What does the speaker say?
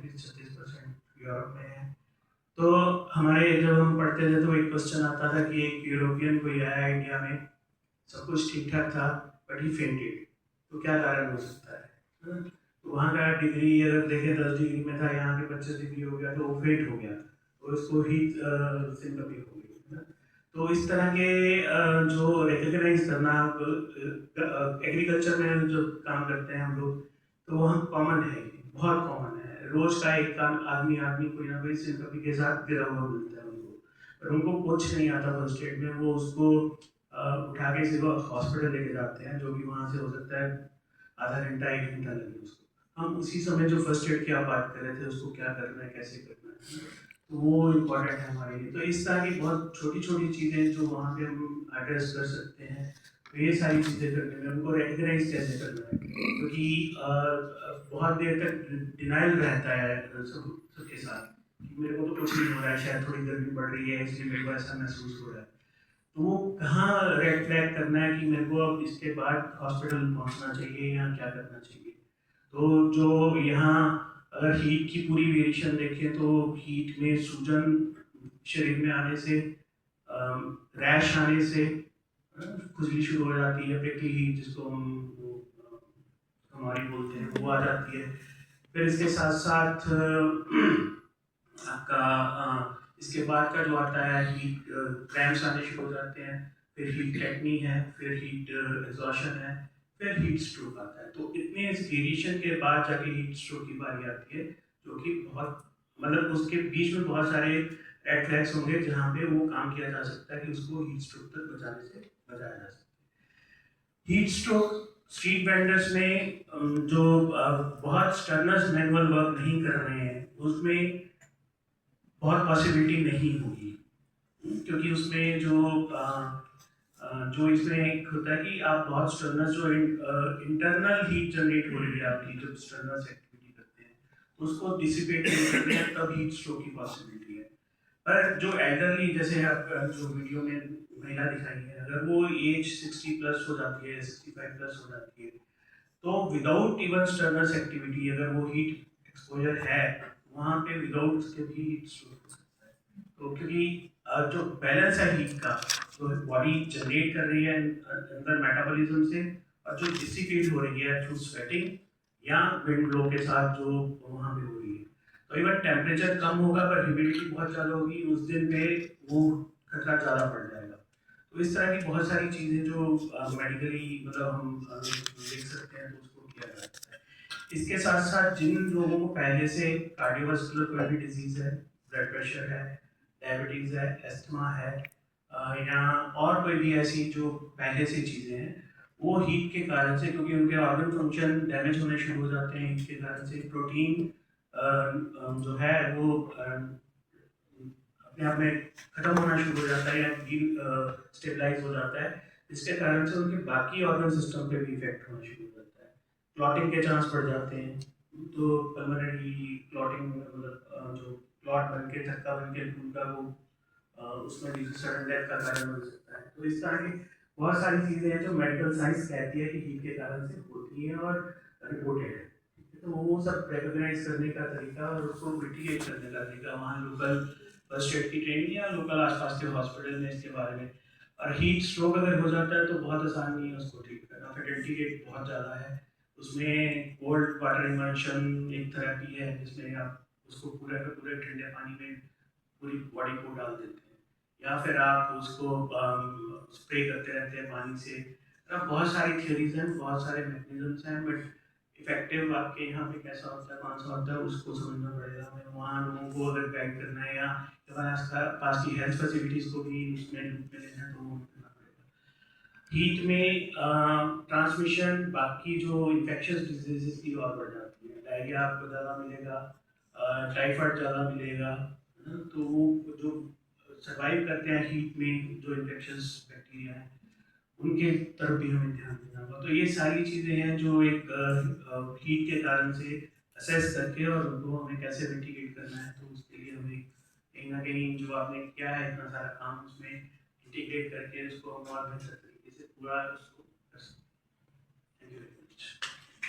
36% Europe में है। तो हमारे जब हम पढ़ते थे तो एक क्वेश्चन आता था कि एक यूरोपियन कोई आया इंडिया में, सब कुछ ठीक ठाक था बट ही फेंटेड, तो क्या कारण हो सकता है? तो वहाँ का डिग्री अगर देखें 10 डिग्री में था, यहाँ पे 25 डिग्री हो गया, तो वो फेंट हो गया, तो इसको हीट सिंपथी हो गई, है ना? तो इस तरह के जो रिकग्नाइज करना, एग्रीकल्चर में जो काम करते हैं हम लोग, तो वहाँ कॉमन है, बहुत कॉमन है। रोज का एक काम आदमी आदमी कोई ना कोई सिंपथी के साथ गिरा हुआ मिलता है उनको, पर उनको कुछ नहीं आता फर्स्ट एड में, वो उसको उठा के सिर्फ हॉस्पिटल लेके जाते हैं, जो कि वहाँ से हो सकता है आधा घंटा 1 घंटा लगे उसको। हम उसी समय जो फर्स्ट एड की आप बात कर रहे थे, उसको क्या करना है, कैसे करना है, तो वो इम्पोर्टेंट है हमारे लिए। तो इस तरह की बहुत छोटी छोटी चीज़ें जो वहाँ पे हम एड्रेस कर सकते हैं, तो ये सारी चीज़ें करने में उनको रेकग्नाइज कैसे करना है, क्योंकि बहुत देर तक डिनाइल रहता है सबके साथ कि मेरे को तो कुछ नहीं हो रहा है, शायद थोड़ी गर्मी बढ़ रही है इसलिए मेरे को ऐसा महसूस हो रहा है। तो वो कहाँ रेड फ्लैग करना है कि मेरे को अब इसके बाद हॉस्पिटल पहुंचना चाहिए या क्या करना चाहिए। तो जो यहाँ अगर हीट की पूरी वेरिएशन देखें तो हीट में सूजन शरीर में आने से, रैश आने से, खुजली शुरू हो जाती है, प्रिकली हीट जिसको हम हमारी बोलते हैं, वो आ जाती है। फिर इसके साथ साथ आपका इसके बाद का जो आता है हीट क्रैम्प्स आने शुरू हो जाते हैं, फिर हीट टेक्नी है, फिर हीट एग्जॉशन है, फिर हीट स्ट्रोक आता है। तो इतने इस वेरिएशन के बाद जाके हीट स्ट्रोक की बारी आती है, जो कि बहुत मतलब उसके बीच में बहुत सारे रेड फ्लैग्स होंगे जहाँ पे वो काम किया जा सकता है कि उसको हीट स्ट्रोक तक बचाने से बचाया जा सकता है। हीट स्ट्रोक स्ट्रीट वेंडर्स में जो बहुत स्टर्नस मैनुअल वर्क नहीं कर रहे हैं उसमें बहुत पॉसिबिलिटी नहीं होगी, क्योंकि उसमें जो इसमें एक होता है कि आप बहुत स्टर्नस जो इंटरनल हीट जनरेट हो रही है आपकी जब स्टर्नस एक्टिविटी करते हैं, तो उसको डिसिपेट नहीं करते हैं, तब हीट स्ट्रोक की पॉसिबिलिटी है। पर जो एल्डरली, जैसे आप जो वीडियो में महिला दिखाई है, अगर वो एज 60 प्लस हो जाती है, 65 प्लस हो जाती है, तो विदाउट इवन स्टर्नस एक्टिविटी अगर वो हीट एक्सपोजर है, वहाँ पे विदाउट उसके भी हीट स्ट्रोक हो सकता है। तो क्योंकि जो बैलेंस है हीट का, जो बॉडी जनरेट कर रही है अंदर मेटाबॉलिज्म से, और जो डिसिपेट हो रही है थ्रू स्वेटिंग या विंड ब्लो के साथ जो वहाँ पे हो रही है, तो इवन टेम्परेचर कम होगा पर ह्यूमिडिटी बहुत ज़्यादा होगी, उस दिन में वो खतरा ज़्यादा बढ़ जाएगा। तो इस तरह की बहुत सारी चीज़ें जो मेडिकली मतलब हम देख सकते हैं, तो उसको किया जा सकता है। इसके साथ साथ जिन लोगों को पहले से कार्डियोवास्कुलर कोई भी डिजीज है, ब्लड प्रेशर है, डायबिटीज़ है, एस्थमा है, या और कोई भी ऐसी जो पहले से चीज़ें हैं, वो हीट के कारण से, क्योंकि उनके ऑर्गन फंक्शन डैमेज होने शुरू हो जाते हैं हीट के कारण से, प्रोटीन जो है वो अपने आप में खत्म होना शुरू हो जाता है या स्टेबलाइज हो जाता है, जिसके कारण से उनके बाकी ऑर्गन सिस्टम पे भी इफेक्ट होना शुरू हो जाता है। क्लॉटिंग के चांस बढ़ जाते हैं, तो पल्मोनरी क्लॉटिंग मतलब जो क्लॉट बन के थक्का बन के खून का वो उसमें भी सडन डेथ का कारण बन सकता है। तो इस तरह की बहुत सारी चीज़ें हैं जो मेडिकल साइंस कहती है कि हीट के कारण से होती हैं और रिपोर्टेड है। तो वो सब रिकॉग्नाइज करने का तरीका और उसको मिटिगेट करने का तरीका, वहाँ लोकल फर्स्ट एड की ट्रेनिंग या लोकल आसपास के हॉस्पिटल में इसके बारे में। और हीट स्ट्रोक अगर हो जाता है तो बहुत आसान नहीं है उसको ठीक करना, फर्टिलिटी रेट बहुत ज़्यादा है उसमें। कोल्ड वाटर इमर्शन एक थेरेपी है जिसमें आप उसको पूरे के पूरे ठंडे पानी में पूरी बॉडी को डाल देते हैं, या फिर आप उसको स्प्रे करते रहते हैं पानी से। बहुत सारी थ्योरीज हैं, बहुत सारे मैकेनिज्म्स हैं, बट इफेक्टिव आपके यहाँ पे कैसा होता है, कौन सा होता है, उसको समझना पड़ेगा हमें। वहाँ लोगों को अगर गाइड करना है या हमारे पास की हेल्थ फैसिलिटीज़ को भी उसमें लूप में लेना है, तो वो करना पड़ेगा। हीट में ट्रांसमिशन बाकी जो इन्फेक्शियस डिजीजेस की और बढ़ जाती है, डायरिया आपको ज़्यादा मिलेगा, टाइफाइड ज़्यादा मिलेगा, है ना? तो वो जो सर्वाइव करते हैं हीट में, जो इन्फेक्शियस बैक्टीरिया हैं, उनके तरफ भी हमें ध्यान देना होगा। तो ये सारी चीज़ें हैं जो एक हीट के कारण से असेस करके और उनको हमें कैसे मिटिगेट करना है, तो उसके लिए हमें कहीं ना कहीं जो आपने किया है इतना सारा काम, उसमें इंटीग्रेट करके उसको हम और बेहतर तरीके से पूरा उसको कर सकते हैं। Thank you.